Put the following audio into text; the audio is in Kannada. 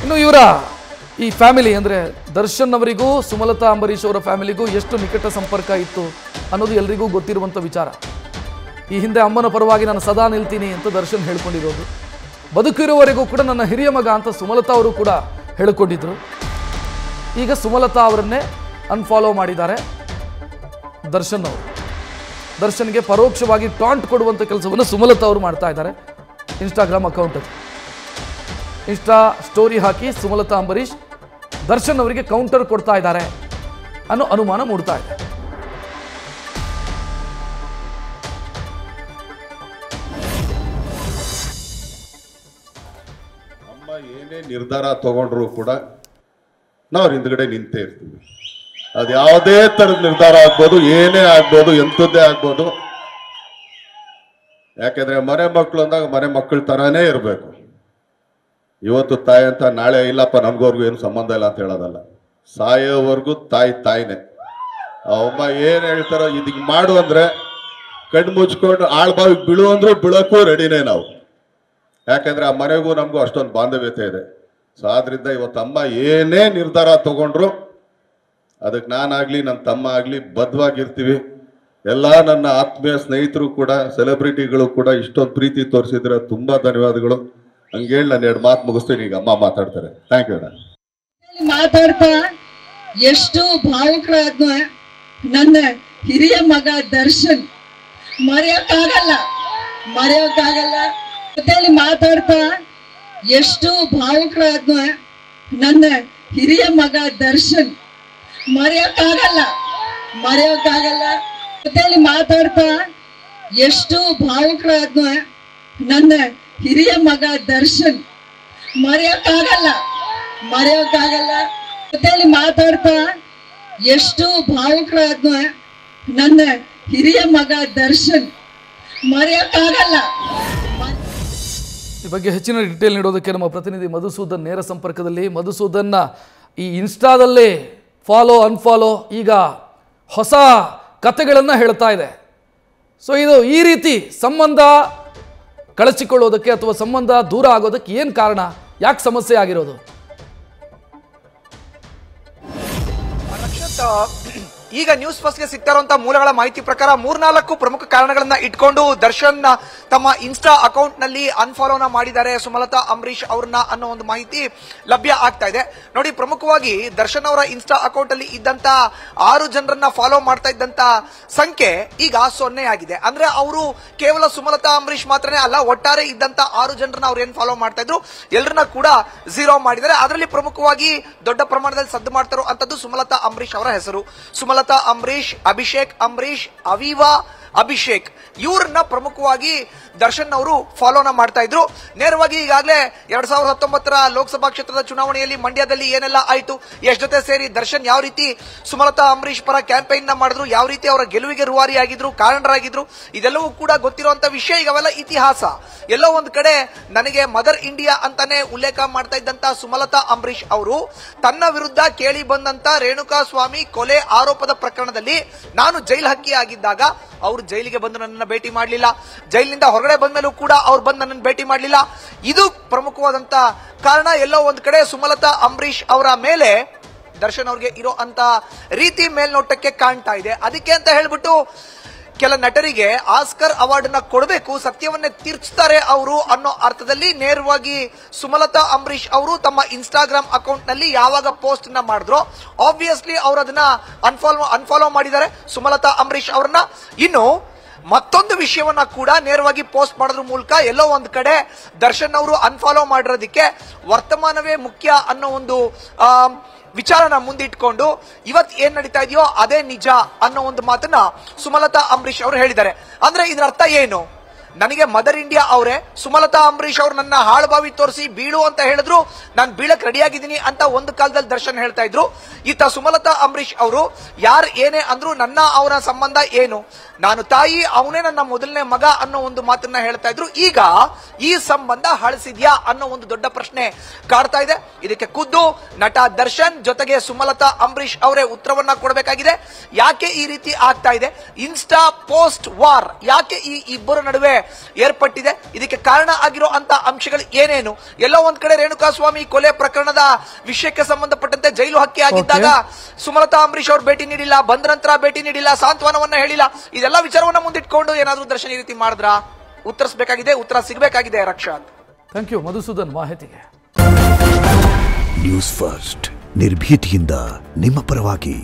ಇನ್ನು ಇವರ ಈ ಫ್ಯಾಮಿಲಿ ಅಂದರೆ ದರ್ಶನ್ ಅವರಿಗೂ ಸುಮಲತಾ ಅಂಬರೀಶ್ ಅವರ ಫ್ಯಾಮಿಲಿಗೂ ಎಷ್ಟು ನಿಕಟ ಸಂಪರ್ಕ ಇತ್ತು ಅನ್ನೋದು ಎಲ್ರಿಗೂ ಗೊತ್ತಿರುವಂಥ ವಿಚಾರ. ಈ ಹಿಂದೆ ಅಮ್ಮನ ಪರವಾಗಿ ನಾನು ಸದಾ ನಿಲ್ತೀನಿ ಅಂತ ದರ್ಶನ್ ಹೇಳ್ಕೊಂಡಿರೋದು, ಬದುಕಿರುವವರೆಗೂ ಕೂಡ ನನ್ನ ಹಿರಿಯ ಮಗ ಅಂತ ಸುಮಲತಾ ಅವರು ಕೂಡ ಹೇಳಿಕೊಂಡಿದ್ರು. ಈಗ ಸುಮಲತಾ ಅವರನ್ನೇ ಅನ್ಫಾಲೋ ಮಾಡಿದ್ದಾರೆ ದರ್ಶನ್ ಅವರು. ದರ್ಶನ್ಗೆ ಪರೋಕ್ಷವಾಗಿ ಟಾಂಟ್ ಕೊಡುವಂಥ ಕೆಲಸವನ್ನು ಸುಮಲತಾ ಅವರು ಮಾಡ್ತಾ ಇದ್ದಾರೆ. ಇನ್ಸ್ಟಾಗ್ರಾಮ್ ಅಕೌಂಟಲ್ಲಿ ಇನ್ಸ್ಟಾ ಸ್ಟೋರಿ ಹಾಕಿ ಸುಮಲತಾ ಅಂಬರೀಶ್ ದರ್ಶನ್ ಅವರಿಗೆ ಕೌಂಟರ್ ಕೊಡ್ತಾ ಇದ್ದಾರೆ ಅನ್ನೋ ಅನುಮಾನ ಮೂಡ್ತಾ ಇದೆ. ಅಮ್ಮ ಏನೇ ನಿರ್ಧಾರ ತಗೊಂಡ್ರು ಕೂಡ ನಾವು ಹಿಂದ್ಗಡೆ ನಿಂತೇ ಇರ್ತೀವಿ. ಅದು ಯಾವುದೇ ತರದ ನಿರ್ಧಾರ ಆಗ್ಬೋದು, ಏನೇ ಆಗ್ಬೋದು, ಎಂಥದ್ದೇ ಆಗ್ಬೋದು. ಯಾಕೆಂದ್ರೆ ಮನೆ ಮಕ್ಕಳು ಅಂದಾಗ ಮನೆ ಮಕ್ಕಳ ತರಾನೇ ಇರಬೇಕು. ಇವತ್ತು ತಾಯಿ ಅಂತ ನಾಳೆ ಇಲ್ಲಪ್ಪ ನಮ್ಗವ್ರಿಗೂ ಏನು ಸಂಬಂಧ ಇಲ್ಲ ಅಂತ ಹೇಳೋದಲ್ಲ. ಸಾಯೋವರೆಗೂ ತಾಯಿನೇ. ಅಮ್ಮ ಏನ್ ಹೇಳ್ತಾರೋ ಇದೀಗ ಮಾಡು ಅಂದ್ರೆ ಕಣ್ಣು ಮುಚ್ಕೊಂಡು ಆಳ್ಬಾವಿಗೆ ಬೀಳು ಅಂದ್ರೂ ಬೀಳಕ್ಕೂ ರೆಡಿನೇ ನಾವು. ಯಾಕಂದ್ರೆ ಆ ಮನೆಗೂ ನಮಗೂ ಅಷ್ಟೊಂದು ಬಾಂಧವ್ಯತೆ ಇದೆ. ಸೊ ಆದ್ರಿಂದ ಇವತ್ತು ಅಮ್ಮ ಏನೇ ನಿರ್ಧಾರ ತಗೊಂಡ್ರು ಅದಕ್ಕೆ ನಾನಾಗ್ಲಿ ನನ್ನ ತಮ್ಮ ಆಗ್ಲಿ ಬದ್ಧವಾಗಿರ್ತೀವಿ. ಎಲ್ಲ ನನ್ನ ಆತ್ಮೀಯ ಸ್ನೇಹಿತರು ಕೂಡ, ಸೆಲೆಬ್ರಿಟಿಗಳು ಕೂಡ ಇಷ್ಟೊಂದು ಪ್ರೀತಿ ತೋರಿಸಿದ್ರೆ ತುಂಬಾ ಧನ್ಯವಾದಗಳು. ಹಂಗೇಳಿ ನಾನು 2 ಮಾತು ಮುಗಿಸ್ತೀನಿ. ಈಗ ಅಮ್ಮ ಮಾತಾಡ್ತಾರೆ. Thank you. ಮಾತಾಡ್ತಾ ಎಷ್ಟು ಭಾವುಕರಾದ್ನ ನನ್ನ ಹಿರಿಯ ಮಗ ದರ್ಶನ್ ಮರೆಯೋಕ್ಕಾಗಲ್ಲ. ಜೊತೆಲಿ ಮಾತಾಡ್ತಾ ಎಷ್ಟು ಭಾವುಕರಾದ್ನ ನನ್ನ ಹಿರಿಯ ಮಗ ದರ್ಶನ್ ಮರೆಯೋಕ್ಕಾಗಲ್ಲ. ಜೊತೆಲಿ ಮಾತಾಡ್ತಾ ಎಷ್ಟು ಭಾವುಕರಾದ್ನ ನನ್ನ ಹಿರಿಯ ಮಗ ದರ್ಶನ್ ಮರೆಯೋಕ್ಕಾಗಲ್ಲ. ಜೊತೆಲಿ ಮಾತಾಡ್ತಾ ಎಷ್ಟು ಭಾವುಕರಾದ್ನ ನನ್ನ ಹಿರಿಯ ಮಗ ದರ್ಶನ್ ಮರೆಯೋಕ್ಕಾಗಲ್ಲ. ಈ ಬಗ್ಗೆ ಹೆಚ್ಚಿನ ಡೀಟೇಲ್ ನೀಡೋದಕ್ಕೆ ನಮ್ಮ ಪ್ರತಿನಿಧಿ ಮಧುಸೂದನ್ ನೇರ ಸಂಪರ್ಕದಲ್ಲಿ. ಮಧುಸೂದನ್ನ ಈ ಇನ್ಸ್ಟಾದಲ್ಲಿ ಫಾಲೋ ಅನ್ಫಾಲೋ ಈಗ ಹೊಸ ಕಥೆಗಳನ್ನು ಹೇಳ್ತಾ ಇದೆ. ಸೊ ಇದು ಈ ರೀತಿ ಸಂಬಂಧ ಕಳಚಿಕೊಳ್ಳೋದಕ್ಕೆ ಅಥವಾ ಸಂಬಂಧ ದೂರ ಆಗೋದಕ್ಕೆ ಏನು ಕಾರಣ? ಯಾಕೆ ಸಮಸ್ಯೆ ಆಗಿರೋದು? ಈಗ ನ್ಯೂಸ್ ಫಸ್ಟ್ಗೆ ಸಿಗ್ತಾ ಇರುವಂತಹ ಮೂಲಗಳ ಮಾಹಿತಿ ಪ್ರಕಾರ 3-4 ಪ್ರಮುಖ ಕಾರಣಗಳನ್ನ ಇಟ್ಕೊಂಡು ದರ್ಶನ್ ತಮ್ಮ ಇನ್ಸ್ಟಾ ಅಕೌಂಟ್ ನಲ್ಲಿ ಅನ್ಫಾಲೋನ ಮಾಡಿದ್ದಾರೆ ಸುಮಲತಾ ಅಂಬರೀಶ್ ಅವ್ರನ್ನ ಅನ್ನೋ ಒಂದು ಮಾಹಿತಿ ಲಭ್ಯ ಆಗ್ತಾ ಇದೆ. ನೋಡಿ, ಪ್ರಮುಖವಾಗಿ ದರ್ಶನ್ ಅವರ ಇನ್ಸ್ಟಾ ಅಕೌಂಟ್ ಅಲ್ಲಿ ಇದ್ದಂತ 6 ಜನರನ್ನ ಫಾಲೋ ಮಾಡ್ತಾ ಇದ್ದಂತ ಸಂಖ್ಯೆ ಈಗ 0 ಆಗಿದೆ. ಅಂದ್ರೆ ಅವರು ಕೇವಲ ಸುಮಲತಾ ಅಂಬರೀಶ್ ಮಾತ್ರನೇ ಅಲ್ಲ, ಒಟ್ಟಾರೆ ಇದ್ದಂತ 6 ಜನರನ್ನ ಅವ್ರು ಏನ್ ಫಾಲೋ ಮಾಡ್ತಾ ಇದ್ರು ಎಲ್ಲರನ್ನ ಕೂಡ 0 ಮಾಡಿದ್ದಾರೆ. ಅದರಲ್ಲಿ ಪ್ರಮುಖವಾಗಿ ದೊಡ್ಡ ಪ್ರಮಾಣದಲ್ಲಿ ಸದ್ದು ಮಾಡ್ತಾರೋ ಅಂತದ್ದು ಸುಮಲತಾ ಅಂಬರೀಶ್ ಅವರ ಹೆಸರು. ಸುಮಲತಾ ಅಂಬರೀಶ್, ಅಭಿಷೇಕ್ ಅಂಬರೀಶ್, ಅವೀವಾ ಅಭಿಷೇಕ್ ಇವ್ರನ್ನ ಪ್ರಮುಖವಾಗಿ ದರ್ಶನ್ ಅವರು ಫಾಲೋನ ಮಾಡ್ತಾ ಇದ್ರು. ನೇರವಾಗಿ ಈಗಾಗಲೇ 2019ರ ಲೋಕಸಭಾ ಕ್ಷೇತ್ರದ ಚುನಾವಣೆಯಲ್ಲಿ ಮಂಡ್ಯದಲ್ಲಿ ಏನೆಲ್ಲ ಆಯ್ತು, ಎಷ್ಟು ಜೊತೆ ಸೇರಿ ದರ್ಶನ್ ಯಾವ ರೀತಿ ಸುಮಲತಾ ಅಂಬರೀಶ್ ಪರ ಕ್ಯಾಂಪೇನ್ ನ ಮಾಡಿದ್ರು, ಯಾವ ರೀತಿ ಅವರ ಗೆಲುವಿಗೆ ರೂವಾರಿಯಾಗಿದ್ರು, ಕಾರಣರಾಗಿದ್ರು, ಇದೆಲ್ಲವೂ ಕೂಡ ಗೊತ್ತಿರುವಂತ ವಿಷಯ. ಈಗ ಅವೆಲ್ಲ ಇತಿಹಾಸ. ಎಲ್ಲೋ ಒಂದ್ ಕಡೆ ನನಗೆ ಮದರ್ ಇಂಡಿಯಾ ಅಂತಾನೆ ಉಲ್ಲೇಖ ಮಾಡ್ತಾ ಇದ್ದಂತ ಸುಮಲತಾ ಅಂಬರೀಶ್ ಅವರು ತನ್ನ ವಿರುದ್ಧ ಕೇಳಿ ಬಂದಂತ ರೇಣುಕಾ ಸ್ವಾಮಿ ಕೊಲೆ ಆರೋಪದ ಪ್ರಕರಣದಲ್ಲಿ ನಾನು ಜೈಲ್ ಹಕ್ಕಿ ಆಗಿದ್ದಾಗ ಅವರು ಜೈಲಿಗೆ ಬಂದು ನನ್ನನ್ನು ಭೇಟಿ ಮಾಡಲಿಲ್ಲ. ಜೈಲಿನಿಂದ ಹೊರಗಡೆ ಬಂದ ಮೇಲೂ ಕೂಡ ಅವ್ರು ಬಂದು ನನ್ನನ್ನು ಭೇಟಿ ಮಾಡಲಿಲ್ಲ. ಇದು ಪ್ರಮುಖವಾದಂತ ಕಾರಣ. ಎಲ್ಲೋ ಒಂದ್ ಕಡೆ ಸುಮಲತಾ ಅಂಬರೀಶ್ ಅವರ ಮೇಲೆ ದರ್ಶನ್ ಅವ್ರಿಗೆ ಇರೋ ಅಂತ ರೀತಿ ಮೇಲ್ನೋಟಕ್ಕೆ ಕಾಣ್ತಾ ಇದೆ. ಅದಕ್ಕೆ ಅಂತ ಹೇಳ್ಬಿಟ್ಟು ಕೆಲ ನಟರಿಗೆ ಆಸ್ಕರ್ ಅವಾರ್ಡ್ ನ ಕೊಡಬೇಕು, ಸತ್ಯವನ್ನೇ ತೀರ್ಚ್ತಾರೆ ಅವರು ಅನ್ನೋ ಅರ್ಥದಲ್ಲಿ ನೇರವಾಗಿ ಸುಮಲತಾ ಅಂಬರೀಶ್ ಅವರು ತಮ್ಮ ಇನ್ಸ್ಟಾಗ್ರಾಮ್ ಅಕೌಂಟ್ ನಲ್ಲಿ ಯಾವಾಗ ಪೋಸ್ಟ್ ನ ಮಾಡಿದ್ರು ಆಬ್ವಿಯಸ್ಲಿ ಅವರು ಅದನ್ನ ಅನ್ಫಾಲೋ ಮಾಡಿದ್ದಾರೆ ಸುಮಲತಾ ಅಂಬರೀಶ್ ಅವ್ರನ್ನ. ಇನ್ನು ಮತ್ತೊಂದು ವಿಷಯವನ್ನ ಕೂಡ ನೇರವಾಗಿ ಪೋಸ್ಟ್ ಮಾಡೋದ್ರ ಮೂಲಕ ಎಲ್ಲೋ ಒಂದ್ ಕಡೆ ದರ್ಶನ್ ಅವರು ಅನ್ಫಾಲೋ ಮಾಡಿರೋದಕ್ಕೆ ವರ್ತಮಾನವೇ ಮುಖ್ಯ ಅನ್ನೋ ಒಂದು ವಿಚಾರನ ಮುಂದಿಟ್ಕೊಂಡು ಇವತ್ ಏನ್ ನಡೀತಾ ಇದೆಯೋ ಅದೇ ನಿಜ ಅನ್ನೋ ಒಂದು ಮಾತನ್ನ ಸುಮಲತಾ ಅಂಬರೀಶ್ ಅವರು ಹೇಳಿದ್ದಾರೆ. ಅಂದ್ರೆ ಇದರ ಅರ್ಥ ಏನು? ನನಗೆ ಮದರ್ ಇಂಡಿಯಾ ಅವರೇ ಸುಮಲತಾ ಅಂಬರೀಶ್ ಅವರು ನನ್ನ ಹಾಳುಬಾವಿ ತೋರಿಸಿ ಬೀಳು ಅಂತ ಹೇಳಿದ್ರು, ನಾನು ಬೀಳಕ್ ರೆಡಿಯಾಗಿದ್ದೀನಿ ಅಂತ ಒಂದು ಕಾಲದಲ್ಲಿ ದರ್ಶನ್ ಹೇಳ್ತಾ ಇದ್ರು. ಈತ ಸುಮಲತಾ ಅಂಬರೀಶ್ ಅವರು ಯಾರು ಏನೇ ಅಂದ್ರು ನನ್ನ ಅವರ ಸಂಬಂಧ ಏನು, ನಾನು ತಾಯಿ, ಅವನೇ ನನ್ನ ಮೊದಲನೇ ಮಗ ಅನ್ನೋ ಒಂದು ಮಾತನ್ನ ಹೇಳ್ತಾ ಇದ್ರು. ಈಗ ಈ ಸಂಬಂಧ ಹಳಸಿದ್ಯಾ ಅನ್ನೋ ಒಂದು ದೊಡ್ಡ ಪ್ರಶ್ನೆ ಕಾಡ್ತಾ ಇದೆ. ಇದಕ್ಕೆ ಖುದ್ದು ನಟ ದರ್ಶನ್ ಜೊತೆಗೆ ಸುಮಲತಾ ಅಂಬರೀಶ್ ಅವರೇ ಉತ್ತರವನ್ನ ಕೊಡಬೇಕಾಗಿದೆ. ಯಾಕೆ ಈ ರೀತಿ ಆಗ್ತಾ ಇದೆ? ಇನ್ಸ್ಟಾ ಪೋಸ್ಟ್ ವಾರ್ ಯಾಕೆ ಈ ಇಬ್ಬರ ನಡುವೆ ಏರ್ಪಟ್ಟಿದೆ. ಇದಕ್ಕೆ ಕಾರಣ ಆಗಿರೋ ಅಂತ ಅಂಶಗಳು ಏನೇನು? ಎಲ್ಲೋ ಒಂದ್ ಕಡೆ ರೇಣುಕಾಸ್ವಾಮಿ ಕೊಲೆ ಪ್ರಕರಣದ ವಿಷಯಕ್ಕೆ ಸಂಬಂಧಪಟ್ಟಂತೆ ಜೈಲು ಹಕ್ಕಿ ಆಗಿದ್ದಾಗ ಸುಮಲತಾ ಅಂಬರೀಶ್ ಅವರು ಭೇಟಿ ನೀಡಿಲ್ಲ, ಬಂದ ನಂತರ ಭೇಟಿ ನೀಡಿಲ್ಲ, ಸಾಂತ್ವನವನ್ನ ಹೇಳಿಲ್ಲ. ಇದೆಲ್ಲ ವಿಚಾರವನ್ನ ಮುಂದಿಟ್ಕೊಂಡು ಏನಾದ್ರೂ ದರ್ಶನ್ ಈ ರೀತಿ ಮಾಡಿದ್ರ? ಉತ್ತರಿಸಬೇಕಾಗಿದೆ, ಉತ್ತರ ಸಿಗಬೇಕಾಗಿದೆ ರಕ್ಷಾತ್. ಥ್ಯಾಂಕ್ ಯು ಮಧುಸೂದನ್ ಮಾಹಿತಿಗೆ. ನ್ಯೂಸ್ ಫಸ್ಟ್ ನಿರ್ಭೀತಿಯಿಂದ ನಿಮ್ಮ ಪರವಾಗಿ.